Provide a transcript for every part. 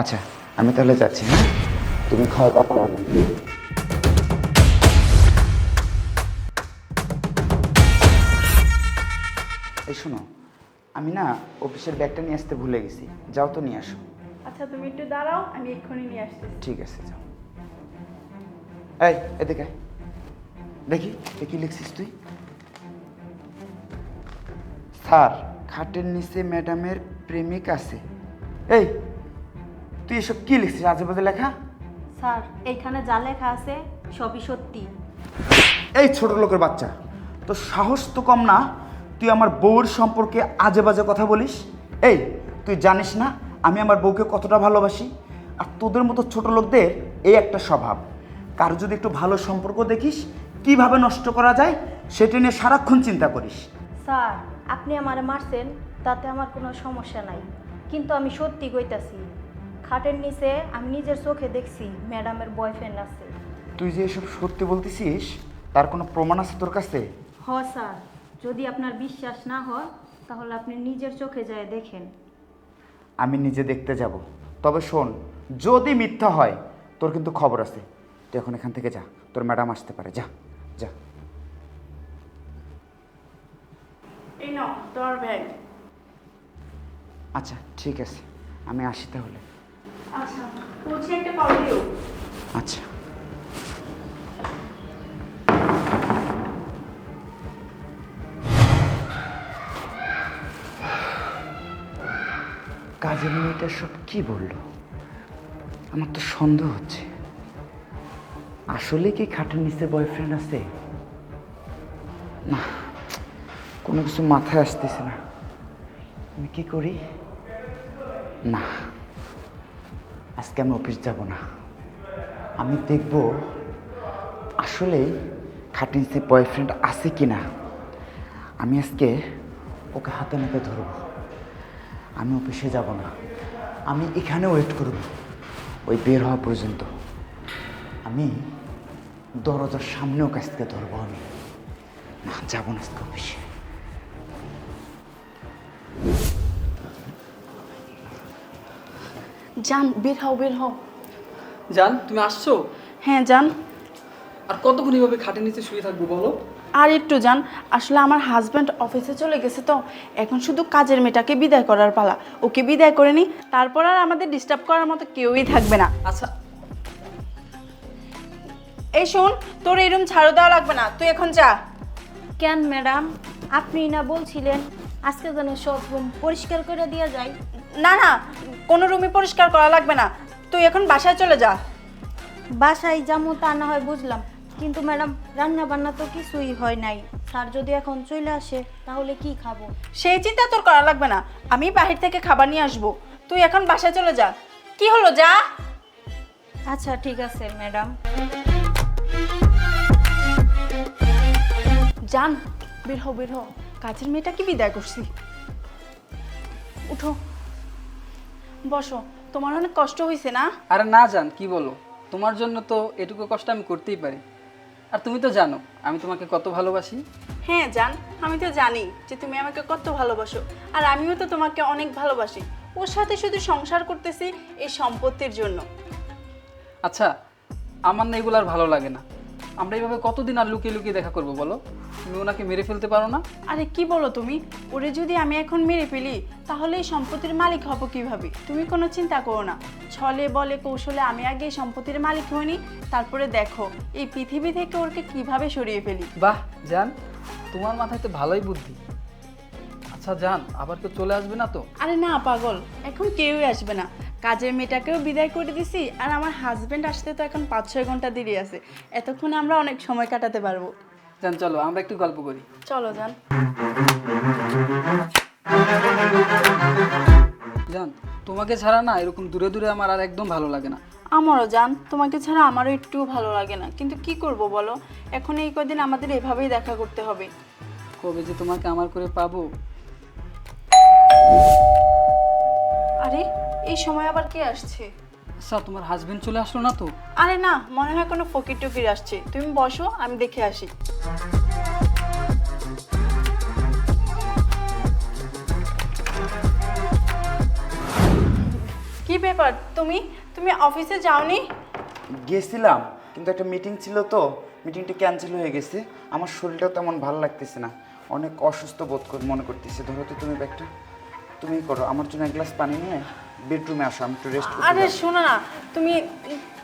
আচ্ছা আমি তাহলে যাচ্ছি, হ্যাঁ? তুমি খাওয়া দাওয়া করো। এই শোনো, আমি না অফিসের ব্যাগটা নিয়ে আসতে ভুলে গেছি, যাও তো নিয়ে আসো। আচ্ছা তুমি একটু দাঁড়াও, আমি এক্ষুনি নিয়ে আসতেছি। ঠিক আছে যাও। এই এদিকে আয়। দেখি কি লিখছিস তুই? স্যার, খাটের নিচে ম্যাডামের প্রেমিক আছে। এই তুই এসব কি লিখছিস, আজে বাজে লেখা? স্যার এইখানে যা লেখা আছে সবই সত্যি। এই ছোট লোকের বাচ্চা, তো সাহস তো কম না, তুই আমার বউর সম্পর্কে আজে বাজে কথা বলিস। এই তুই জানিস না আমি আমার বউকে কতটা ভালোবাসি? আর তোদের মতো ছোট লোকদের এই একটা স্বভাব, কারো যদি একটু ভালো সম্পর্ক দেখিস কিভাবে নষ্ট করা যায় সেটা নিয়ে সারাক্ষণ চিন্তা করিস। স্যার আপনি আমারে মারছেন, তাতে আমার কোনো সমস্যা নাই, কিন্তু আমি সত্যি কইতাছি, খাটের নিচে আমি নিজের চোখে দেখছি ম্যাডামের বয়ফ্রেন্ড আছে। তুই যে এসব সত্যি বলতেছিস তার কোনো প্রমাণ আছে তোর কাছে? হ স্যার, যদি আপনার বিশ্বাস না হয় তাহলে আপনি নিজের চোখে যায় দেখেন। আমি নিজে দেখতে যাব, তবে শোন, যদি মিথ্যা হয় তোর কিন্তু খবর আছে। তুই এখন এখান থেকে যা, তোর ম্যাডাম আসতে পারে, যা যা। এই নাও তোমার ব্যাগ। আচ্ছা ঠিক আছে, আমি আসি তাহলে। আচ্ছা বলছি একটা কল দিও। আচ্ছা। কাজের মেয়েটা সব কি বললো? আমার তো সন্দেহ হচ্ছে, আসলে কি খাটের নিচে বয়ফ্রেন্ড আছে? না, কোনো কিছু মাথায় আসতেছে না। আমি কি করি? না, আজকে আমি অফিস যাব না। আমি দেখব আসলেই খাটের নিচে বয়ফ্রেন্ড আছে কি না। আমি আজকে ওকে হাতে নাতে ধরব। আমি অফিসে যাব না, আমি এখানে ওয়েট করব ওই বের হওয়া পর্যন্ত। আমি দরজার সামনেও কাছ থেকে ধরবো। আমি না যাব না আজকে অফিসে। জান বের হও বের হও। জান তুমি আসছো? হ্যাঁ জান। আর কতক্ষণ এভাবে খাটের নিচে শুয়ে থাকবো বলো? আর একটু জান, আসলে আমার হাজব্যান্ড অফিসে চলে গেছে, তো এখন শুধু কাজের মেয়েটাকে বিদায় করার পালা। ওকে বিদায় করে নি, তারপর আর আমাদের ডিস্টার্ব করার মতো কেউই থাকবে না। আচ্ছা এই শোন, তোর এই রুম ঝাড়ু দেওয়া লাগবে না, তুই এখন যা। কেন ম্যাডাম, আপনি না বলছিলেন আজকে যেন সব রুম পরিষ্কার করে দেওয়া যায়? না না, কোনো রুমই পরিষ্কার করা লাগবে না, তুই এখন বাসায় চলে যা। বাসায় যাবো তা না হয় বুঝলাম, কিন্তু ম্যাডাম রান্না বান্না তো কিছুই হয় নাই। স্যার যদি এখন চলে আসে তাহলে কি খাবো? সেই চিন্তা তোর করা লাগবে না, আমি বাহির থেকে খাবার নিয়ে আসবো। তুই এখন বাসায় চলে যা। কি হলো, যা। আচ্ছা ঠিক আছে ম্যাডাম। জান বের হও বের হও, কাজের মেয়েটাকে বিদায় করছি। উঠো, বসো। তোমার অনেক কষ্ট হয়েছে না? আরে না জান, কি বলো, তোমার জন্য তো এটুকু কষ্ট আমি করতেই পারি। আর তুমি তো জানো আমি তোমাকে কত ভালোবাসি। হ্যাঁ জান, আমি তো জানি যে তুমি আমাকে কত ভালোবাসো, আর আমিও তো তোমাকে অনেক ভালোবাসি। ওর সাথে শুধু সংসার করতেছি এই সম্পত্তির জন্য। আচ্ছা আমার না এগুলো আর ভালো লাগে না। আমরা এইভাবে কতদিন আর লুকিয়ে লুকিয়ে দেখা করবো বলো? তুমি ওনাকে মেরে ফেলতে পারো না? আরে কি বলো তুমি, ওরে যদি আমি এখন মেরে ফেলি তাহলে এই সম্পত্তির মালিক হব কিভাবে? তুমি কোনো চিন্তা করো না, ছলে বলে কৌশলে আমি আগে এই সম্পত্তির মালিক হইনি, তারপরে দেখো এই পৃথিবী থেকে ওরকে কিভাবে সরিয়ে ফেলি। বাহ জান, তোমার মাথায় তো ভালোই বুদ্ধি। আচ্ছা জান, আবার কেউ চলে আসবে না তো? আরে না পাগল, এখন কেউই আসবে না। কাজের মেয়েটাকেও বিদায় করে দিছি, আর আমার হাজবেন্ড আসতে তো এখন 5-6 ঘন্টা দেরি আছে। এতক্ষণে আমরা অনেক সময় কাটাতে পারবো। জান চলো আমরা একটু গল্প করি। চলো জান। জান তোমাকে ছাড়া না এরকম দূরে দূরে আমার আর একদম ভালো লাগে না। আমারও জান, তোমাকে ছাড়া আমারও একটু ভালো লাগে না, কিন্তু কি করব বলো, এখন এই কদিন আমাদের এভাবেই দেখা করতে হবে। কবে যে তোমাকে আমার করে পাবো। আরে এই সময় আবার কে আসছে? আচ্ছা তোমার হাজবেন্ড চলে আসলো না তো? আরে না, মনে হয় কোনো ফকির টকির আসছে। তুমি বসো, আমি দেখে আসি। কি ব্যাপার, তুমি তুমি অফিসে যাওনি? গেছিলাম, কিন্তু একটা মিটিং ছিল তো, মিটিংটা ক্যান্সেল হয়ে গেছে। আমার শরীরটাও তেমন ভালো লাগতেছে না, অনেক অসুস্থ বোধ মনে করতেছি। ধরো তো তুমি ব্যাগটা, তুমি করো, আমার জন্য এক গ্লাস পানি নিয়ে বেডরুমে আসো, আমি একটু রেস্ট আরে করতে শোনো না, তুমি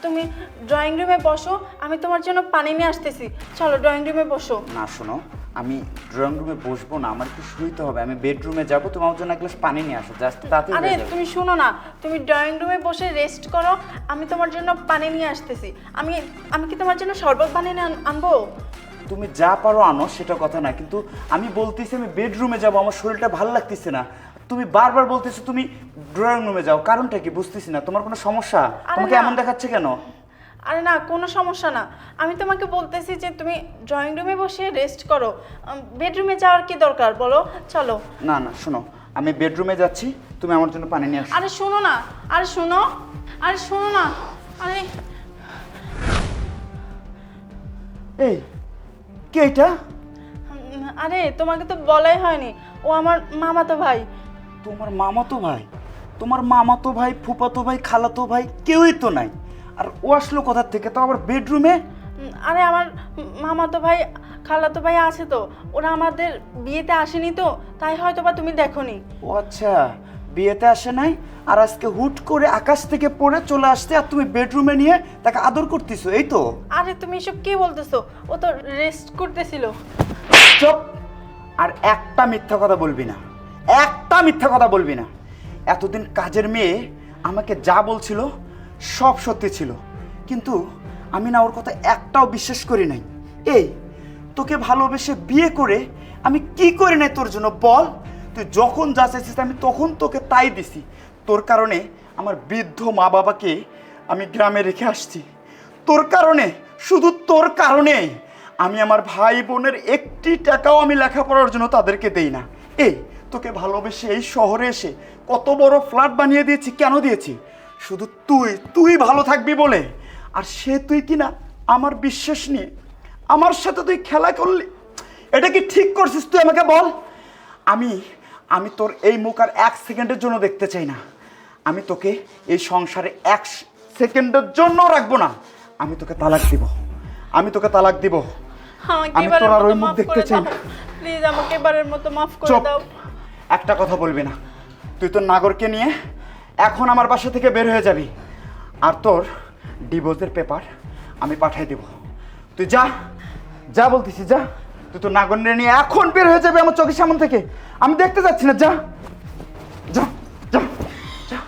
তুমি ড্রয়িং রুমে বসো, আমি তোমার জন্য পানি নিয়ে আসতেছি। চলো ড্রয়িং রুমে বসো। না শোনো, আমি ড্রয়িং রুমে বসবো না, আমার একটু শুইতে হবে। আমি বেডরুমে যাবো, তুমি আমার জন্য এক গ্লাস পানি নিয়ে আসো, জাস্ট তাতে আরে হয়ে যাবে। তুমি শোনো না, তুমি ড্রয়িং রুমে বসে রেস্ট করো, আমি তোমার জন্য পানি নিয়ে আসতেছি। আমি আমি কি তোমার জন্য শরবত বানিয়ে আনবো? তুমি যা পারো আনো, সেটা কথা না, কিন্তু আমি বলতেছি আমি বেডরুমে যাবো, আমার শরীরটা ভালো লাগতেছে না। তুমি বারবার বলতেছো তুমি ড্রয়িং রুমে যাও, কারণটা কি বুঝতেছি না। তোমার কোনো সমস্যা? তোমাকে না। এমন দেখাচ্ছে কেন? আরে না, কোনো সমস্যা না। আমি তোমাকে বলতেছি যে তুমি ড্রয়িং রুমে বসে রেস্ট করো, বেডরুমে যাওয়ার কি দরকার বলো? চলো। না না শোনো, আমি বেডরুমে যাচ্ছি, তুমি আমার জন্য পানি নিয়ে আসো। আরে শোনো না, আরে শোনো, আরে শোনো না, আরে এই কে এটা? আরে তোমাকে তো বলাই হয়নি, ও আমার মামাতো ভাই। তোমার মামাতো ভাই? তোমার মামাতো ভাই, ফুফাতো ভাই, খালাতো ভাই কেউই তো নাই, আর ও আসলো কোথা থেকে, তো আবার বেডরুমে? আরে আমার মামাতো ভাই খালাতো ভাই আছে তো, ওরা আমাদের বিয়েতে আসেনি তো, তাই হয়তো বা তুমি দেখোনি। ও আচ্ছা, বিয়েতে আসে নাই, আর আজকে হুট করে আকাশ থেকে পড়ে চলে আসতে, আর তুমি বেডরুমে নিয়ে তাকে আদর করতেছো, এই তো? আরে তুমি এসব কি বলতেছো, ও তো রেস্ট করতেছিল। চুপ! আর একটা মিথ্যা কথা বলবি না, একটা মিথ্যা কথা বলবি না। এতদিন কাজের মেয়ে আমাকে যা বলছিল সব সত্যি ছিল, কিন্তু আমি না ওর কথা একটাও বিশ্বাস করি নাই। এই তোকে ভালোবেসে বিয়ে করে আমি কি করি নাই তোর জন্য বল? তুই যখন যা চাইছিস আমি তখন তোকে তাই দিছি। তোর কারণে আমার বৃদ্ধ মা বাবাকে আমি গ্রামে রেখে আসছি, তোর কারণে, শুধু তোর কারণে আমি আমার ভাই বোনের একটি টাকাও আমি লেখাপড়ার জন্য তাদেরকে দেই না। এই তোকে ভালোবেসে এই শহরে এসে কত বড় ফ্ল্যাট বানিয়ে দিয়েছি, কেন দিয়েছি? শুধু তুই ভালো থাকবি বলে। আর সে তুই কিনা আমার বিশ্বাস নিয়ে আমার সাথে তুই খেলা করলি, এটা কি ঠিক করছিস তুই আমাকে বল? আমি তোর এই মুখ আর এক সেকেন্ডের জন্য দেখতে চাই না। আমি তোকে এই সংসারে এক সেকেন্ডের জন্য রাখবো না। আমি তোকে তালাক দিব, আমি তোকে তালাক দিব। আমি তোর আর ওই মুখ দেখতে চাই না। প্লিজ আমাকে এবারের মতো মাফ করে চুপ! দাও। একটা কথা বলবি না। তুই তোর নাগরকে নিয়ে এখন আমার বাসা থেকে বের হয়ে যাবি, আর তোর ডিভোর্সের পেপার আমি পাঠিয়ে দেব। তুই যা, যা বলতেছি যা। তুই তোর নাগর নিয়ে এখন বের হয়ে যাবে আমার চোখের সামনে থেকে, আমি দেখতে যাচ্ছি না। যা যা যা যা।